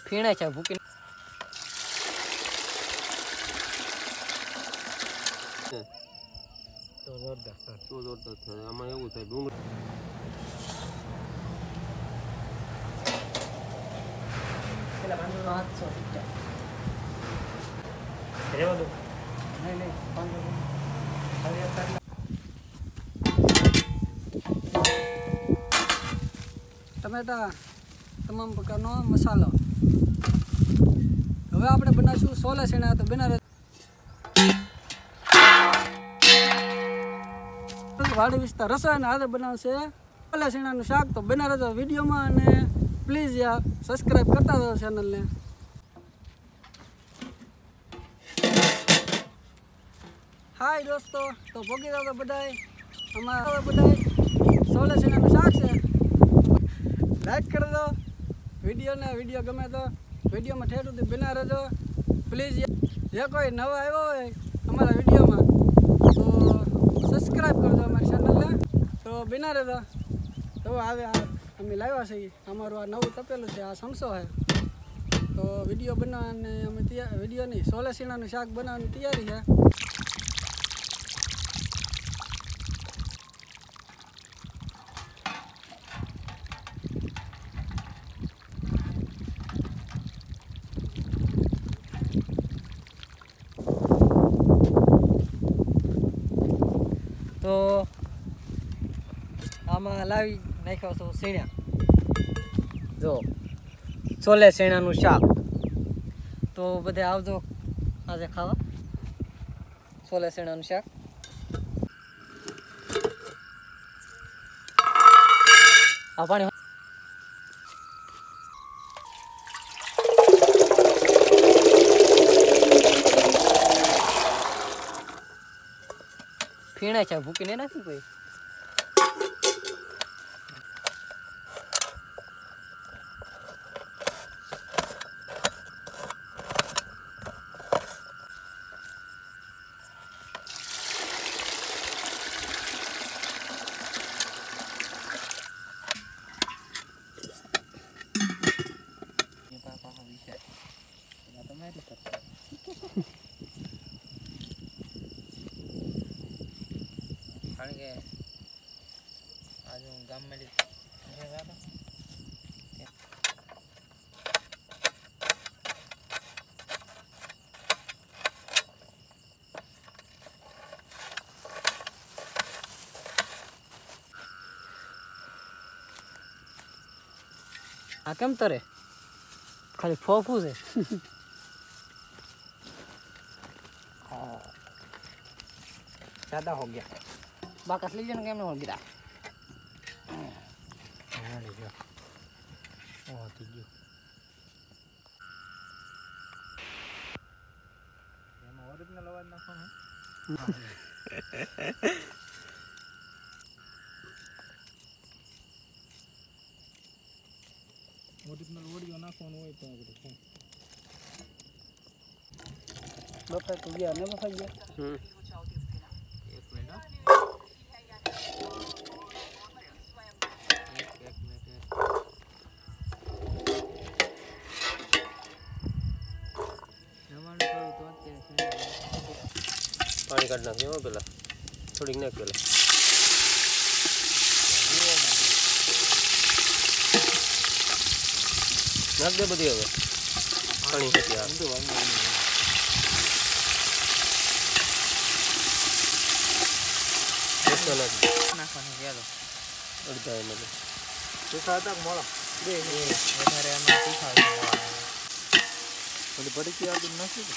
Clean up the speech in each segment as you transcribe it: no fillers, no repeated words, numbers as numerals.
ફીણે છે ભૂકી તો જોરદાર થાય આમાં એવું થાય ડુંગળી પેલા બાંધવાનો હાથ છો ઠીક છે રેવા દો નહીં બાંધો ટમેટા તમામ પ્રકારનો મસાલો હવે આપણે બનાવીશું સોલે શેણા તો બનારે વાડી વિસ્તાર રસોઈ હાથે બનાવશે સોલે શેણાનું શાક તો બનારે તો વિડીયોમાં અને પ્લીઝ યાર સબસ્ક્રાઈબ કરતા રહો ચેનલને હાય દોસ્તો તો ભોગી દો બધાય અમારા બધાય સોલે શેણાનું શાક છે લાઈક કરી દો વિડીયો ગમે તો વિડીયોમાં ઠેઠ સુધી બના રહેજો પ્લીઝ જે કોઈ નવા આવ્યો હોય અમારા વિડીયોમાં તો સબસ્ક્રાઈબ કરજો અમારી ચેનલને તો બના રહેજો તો હવે અમે લાવ્યા છીએ અમારું આ નવું તપેલું છે આ સમસો છે તો વિડીયો બનાવવાની અમે વિડીયોની સોલે શેણાનું શાક બનાવવાની તૈયારી છે તો આમાં લાવી નાખ્યો છું શેણા જો છોલે શેણાનું શાક તો બધે આવજો આજે ખાવા છોલે શેણાનું શાક આ પાણી ફીણે છે ભૂકીને નાખી કોઈ કારણ કે આજે હું ગામમાં આ કેમ તરે ખાલી ફોફું છે ज़्यादा हो गया बाकस लीजिए ना कैमरा हो गिरा ओरिजिनल अवाज नाखવાનો ઓરિજિનલ ઓડિયો નાખવાનો હોય તો આ બધું બફાઈ તો ગયા ને બફાઈ ગયા પાણી કાઢ નાખ્યો પેલા થોડીક નાખ પેલા નાખ દે બધી હવે પાણી ખેતી નાખવાનું ચાલો અડધા એમ તીખા હતા મોળા બે વધારે આમાં તીખા બધી પડીકી આગળ નાખી દે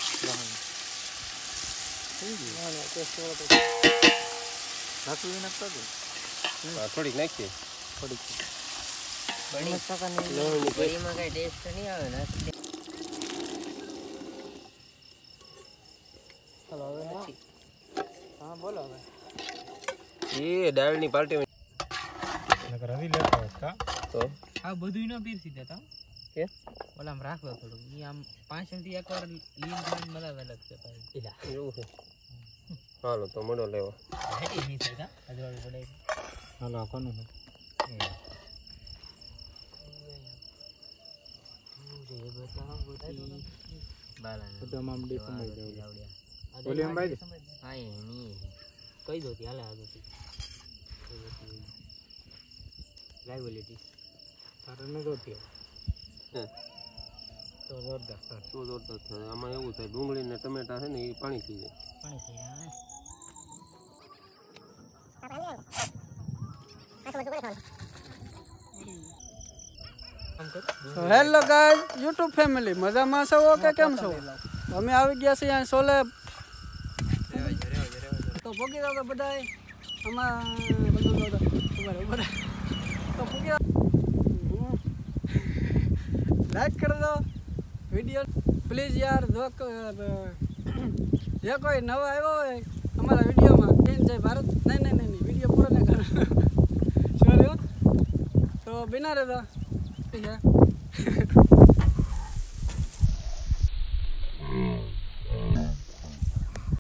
થોડીક નાખીએ થોડીક બળીમાં કઈ ટેસ્ટ નહીં આવે ને હા બોલો હવે એ દાળની પાર્ટી રવિ લેતો હતા તો આ બધું ન પીરસી દેતા કે ઓલામ રાખો થોડું ઈ આમ 5 મિનિટ એકવાર લીન કરીને મલાવે લાગશે ભાઈ એલા એવું છે હાલો તો મોડો લેવો હેટી નહીં થાય અજવાળું પડે હાલો કોનું તમામ ડી સમય દેવું બોલી એમ ભાઈ હા એની કહી દો તી હાલે આગળ લાઇબિલિટી તારે ન જોતી હે તો જોરદાર સર તો જોરદાર થાય આમાં એવું થાય ડુંગળી ને ટમેટા છે ને એ પાણી પી જાય પાણી છે હેલો ગાઈઝ યુટ્યુબ ફેમિલી મજામાં છો કે કેમ છો? અમે આવી ગયા છીએ અહીં સોલે તો ભોગી તો બધાય આમાં તો ભોગી લાઈક કરી દો વિડીયો પ્લીઝ યાર. જે કોઈ નવા આવ્યો હોય અમારા વિડીયોમાં જય ભારત નહીં વિડીયો પૂરો નહીં કરો સોરી તો બિના રહેતો ઠીક છે.